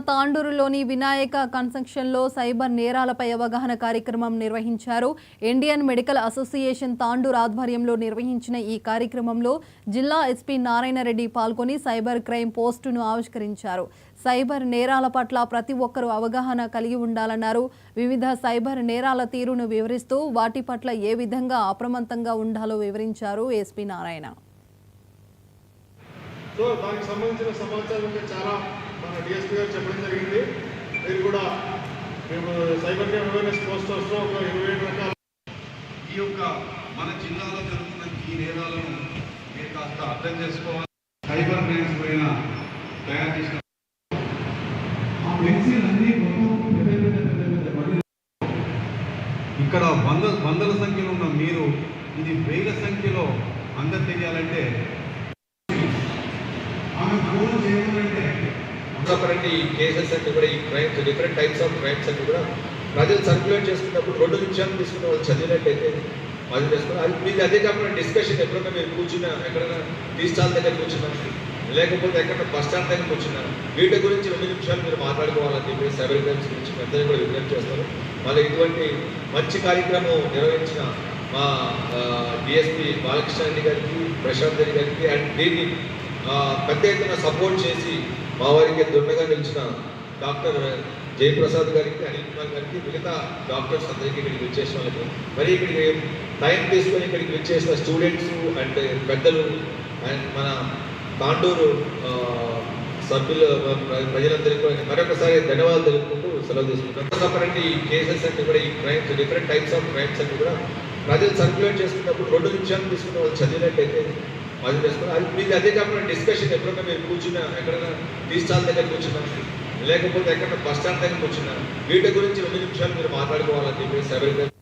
తాండూరులోని వినాయక కన్స్ట్రక్షన్లో సైబర్ నేరాలపై అవగాహన కార్యక్రమం నిర్వహించారు. ఇండియన్ మెడికల్ అసోసియేషన్ తాండూరు ఆధ్వర్యంలో నిర్వహించిన ఈ కార్యక్రమంలో జిల్లా ఎస్పీ నారాయణ రెడ్డి పాల్గొని సైబర్ క్రైమ్ పోస్టును ఆవిష్కరించారు. సైబర్ నేరాల పట్ల ప్రతి ఒక్కరూ అవగాహన కలిగి ఉండాలన్నారు. వివిధ సైబర్ నేరాల తీరును వివరిస్తూ వాటి పట్ల ఏ విధంగా అప్రమత్తంగా ఉండాలో వివరించారు ఎస్పీ నారాయణ. సో దానికి సంబంధించిన సమాచారం చాలా మన డిఎస్పీ గారు చెప్పడం జరిగింది. మీరు కూడా మేము సైబర్ క్రైమ్ అవేర్నెస్ పోస్టర్స్లో ఒక 27 రకాల ఈ యొక్క మన జిల్లాలో జరుగుతున్న ఈ నేరాలను మీరు కాస్త అర్థం చేసుకోవాలి. సైబర్ క్రైమ్స్ పైన తయారు చేసిన ఇక్కడ వందల సంఖ్యలో ఉన్న మీరు ఇది వేల సంఖ్యలో అందరు తెలియాలంటే ఆమె ఫోన్ చేయాలంటే ఈ కేసెస్ అన్ని కూడా ఈ crimes different types of crimes అన్ని కూడా ప్రజలు సర్క్యులేట్ చేసుకున్నప్పుడు 2 నిమిషాలు తీసుకున్న వాళ్ళు చదివినట్టయితే అది చేసుకుని అది మీకు అదే కాకుండా డిస్కషన్ ఎప్పుడైనా మీరు కూర్చున్నా ఎక్కడైనా టీ స్టాల్ దగ్గర కూర్చున్నా లేకపోతే ఎక్కడ బస్ స్టాండ్ దగ్గర కూర్చున్నా వీటి గురించి 2 నిమిషాలు మీరు మాట్లాడుకోవాలని చెప్పి సైబర్ క్రైమ్స్ గురించి అందరూ కూడా విజ్ఞప్తి చేస్తారు. మళ్ళీ ఇటువంటి మంచి కార్యక్రమం నిర్వహించిన మా డిఎస్పీ బాలకృష్ణ రెడ్డి గారికి, ప్రశాంత్ రెడ్డి గారికి అండ్ దీన్ని పెద్ద ఎత్తున సపోర్ట్ చేసి మా వారికి దొండగా నిలిచిన డాక్టర్ జయప్రసాద్ గారికి, అనిల్ కుమార్ గారికి, మిగతా డాక్టర్స్ అందరికీ ఇక్కడికి వచ్చేసిన వాళ్ళకి, మరి ఇక్కడికి టైం తీసుకొని ఇక్కడికి వచ్చేసిన స్టూడెంట్స్ అండ్ పెద్దలు అండ్ మన తాండూరు సభ్యులు ప్రజలందరికీ మరొకసారి ధన్యవాదాలు తెలుపుకుంటూ సెలవు తీసుకుంటాం. ఈ కేసెస్ అన్ని కూడా ఈ crimes different types of crimes అన్ని కూడా ప్రజలు సర్క్యులేట్ చేసుకున్నప్పుడు 2 నిమిషాలు తీసుకున్న వాళ్ళు చదివినట్టయితే అది చేసుకుని అది మీకు అదే కాకుండా డిస్కషన్ ఎప్పుడైనా మీరు కూర్చున్నా ఎక్కడైనా టీ స్టాల్ దగ్గర కూర్చున్నా లేకపోతే ఎక్కడ బస్ స్టాండ్ దగ్గర కూర్చున్నా వీటి గురించి 2 నిమిషాలు మీరు మాట్లాడుకోవాలని చెప్పి సైబర్